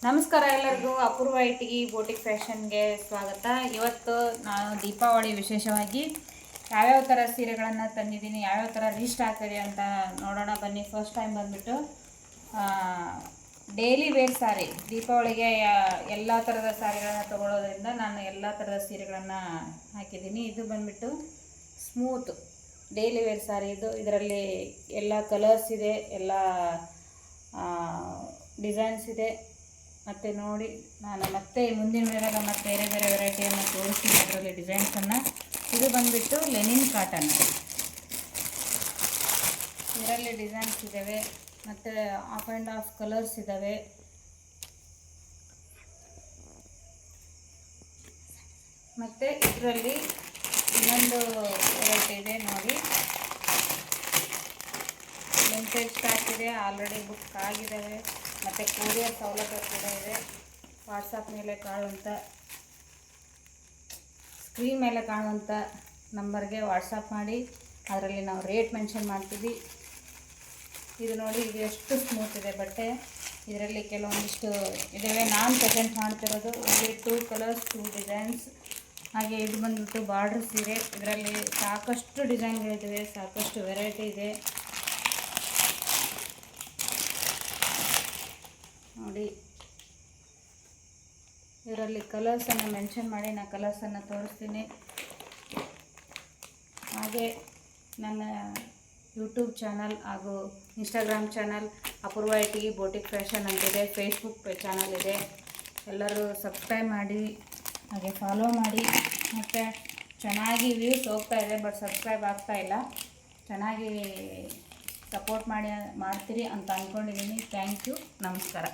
ನಮಸ್ಕಾರ ಎಲ್ಲರಿಗೂ. ಅಪೂರ್ವ ಇಟ್ಟಿಗೆ ಬೋಟಿಕ್ ಫ್ಯಾಷನ್ಗೆ ಸ್ವಾಗತ. ಇವತ್ತು ನಾನು ದೀಪಾವಳಿ ವಿಶೇಷವಾಗಿ ಯಾವ್ಯಾವ ಥರ ಸೀರೆಗಳನ್ನು ತಂದಿದ್ದೀನಿ, ಯಾವ್ಯಾವ ಥರ ರೀಸ್ಟಾಕ್ ಇದೆ ಅಂತ ನೋಡೋಣ ಬನ್ನಿ. ಫಸ್ಟ್ ಟೈಮ್ ಬಂದುಬಿಟ್ಟು ಡೈಲಿ ವೇರ್ ಸಾರಿ, ದೀಪಾವಳಿಗೆ ಎಲ್ಲ ಥರದ ಸಾರಿಗಳನ್ನು ತೊಗೊಳ್ಳೋದ್ರಿಂದ ನಾನು ಎಲ್ಲ ಥರದ ಸೀರೆಗಳನ್ನು ಹಾಕಿದ್ದೀನಿ. ಇದು ಬಂದುಬಿಟ್ಟು ಸ್ಮೂತ್ ಡೈಲಿ ವೇರ್ ಸಾರಿ. ಇದರಲ್ಲಿ ಎಲ್ಲ ಕಲರ್ಸ್ ಇದೆ, ಎಲ್ಲ ಡಿಸೈನ್ಸ್ ಇದೆ. ಮತ್ತು ನೋಡಿ, ನಾನು ಮತ್ತೆ ಮುಂದಿನ ವಿಡಿಯೋದಾಗ ಮತ್ತೆ ಬೇರೆ ಬೇರೆ ವೆರೈಟಿಯನ್ನು ತೋರಿಸ್ತೀನಿ ಅದರಲ್ಲಿ ಡಿಸೈನ್ಸನ್ನು. ಇದು ಬಂದುಬಿಟ್ಟು ಲೆನಿನ್ ಕಾಟನ್. ಇದರಲ್ಲಿ ಡಿಸೈನ್ಸ್ ಇದ್ದಾವೆ ಮತ್ತು ಆಫ್ ಆ್ಯಂಡ್ ಆಫ್ ಕಲರ್ಸ್ ಇದ್ದಾವೆ. ಮತ್ತು ಇದರಲ್ಲಿ ಇನ್ನೊಂದು ವೆರೈಟಿ ಇದೆ ನೋಡಿ, ಲಿಮಿಟೆಡ್ ಸ್ಟಾಕ್ ಇದೆ, ಆಲ್ರೆಡಿ ಬುಕ್ ಆಗಿದ್ದಾವೆ. ಮತ್ತು ಕೊರಿಯರ್ ಸೌಲಭ್ಯ ಕೂಡ ಇದೆ. ವಾಟ್ಸಪ್ ಮೇಲೆ ಕಾಣುವಂಥ, ಸ್ಕ್ರೀನ್ ಮೇಲೆ ಕಾಣುವಂಥ ನಂಬರ್ಗೆ ವಾಟ್ಸಪ್ ಮಾಡಿ, ಅದರಲ್ಲಿ ನಾವು ರೇಟ್ ಮೆನ್ಷನ್ ಮಾಡ್ತೀವಿ. ಇದು ನೋಡಿ, ಇದು ಎಷ್ಟು ಸ್ಮೂತ್ ಇದೆ ಬಟ್ಟೆ. ಇದರಲ್ಲಿ ಕೆಲವೊಂದಿಷ್ಟು ಇದ್ದಾವೆ. ನಾನು ಪ್ರೆಸೆಂಟ್ ಮಾಡ್ತಿರೋದು ಇಲ್ಲಿ 2 ಕಲರ್ಸ್ 2 ಡಿಸೈನ್ಸ್. ಹಾಗೆ ಇದು ಬಂದುಬಿಟ್ಟು ಬಾರ್ಡ್ರ್ ಸೀರೆ. ಇದರಲ್ಲಿ ಸಾಕಷ್ಟು ಡಿಸೈನ್ಗಳಿದ್ದಾವೆ, ಸಾಕಷ್ಟು ವೆರೈಟಿ ಇದೆ ನೋಡಿ. ಇದರಲ್ಲಿ ಕಲರ್ಸನ್ನು ಮೆನ್ಷನ್ ಮಾಡಿ ನಾನು ಕಲರ್ಸನ್ನು ತೋರಿಸ್ತೀನಿ. ಹಾಗೆ ನನ್ನ ಯೂಟ್ಯೂಬ್ ಚಾನಲ್ ಹಾಗೂ ಇನ್ಸ್ಟಾಗ್ರಾಮ್ ಚಾನಲ್ ಅಪೂರ್ವ ಇಟ್ಟಿಗೆ ಬೋಟಿಕ್ ಫ್ಯಾಷನ್ ಅಂತಿದೆ. ಫೇಸ್ಬುಕ್ ಚಾನಲ್ ಇದೆ. ಎಲ್ಲರೂ ಸಬ್ಸ್ಕ್ರೈಬ್ ಮಾಡಿ, ಹಾಗೆ ಫಾಲೋ ಮಾಡಿ. ಮತ್ತು ಚೆನ್ನಾಗಿ ವ್ಯೂಸ್ ಹೋಗ್ತಾ ಇದೆ, ಬಟ್ ಸಬ್ಸ್ಕ್ರೈಬ್ ಆಗ್ತಾಯಿಲ್ಲ. ಚೆನ್ನಾಗಿ ಸಪೋರ್ಟ್ ಮಾಡ್ತೀರಿ ಅಂತ ಅಂದ್ಕೊಂಡಿದ್ದೀನಿ. Thank you. ನಮಸ್ಕಾರ.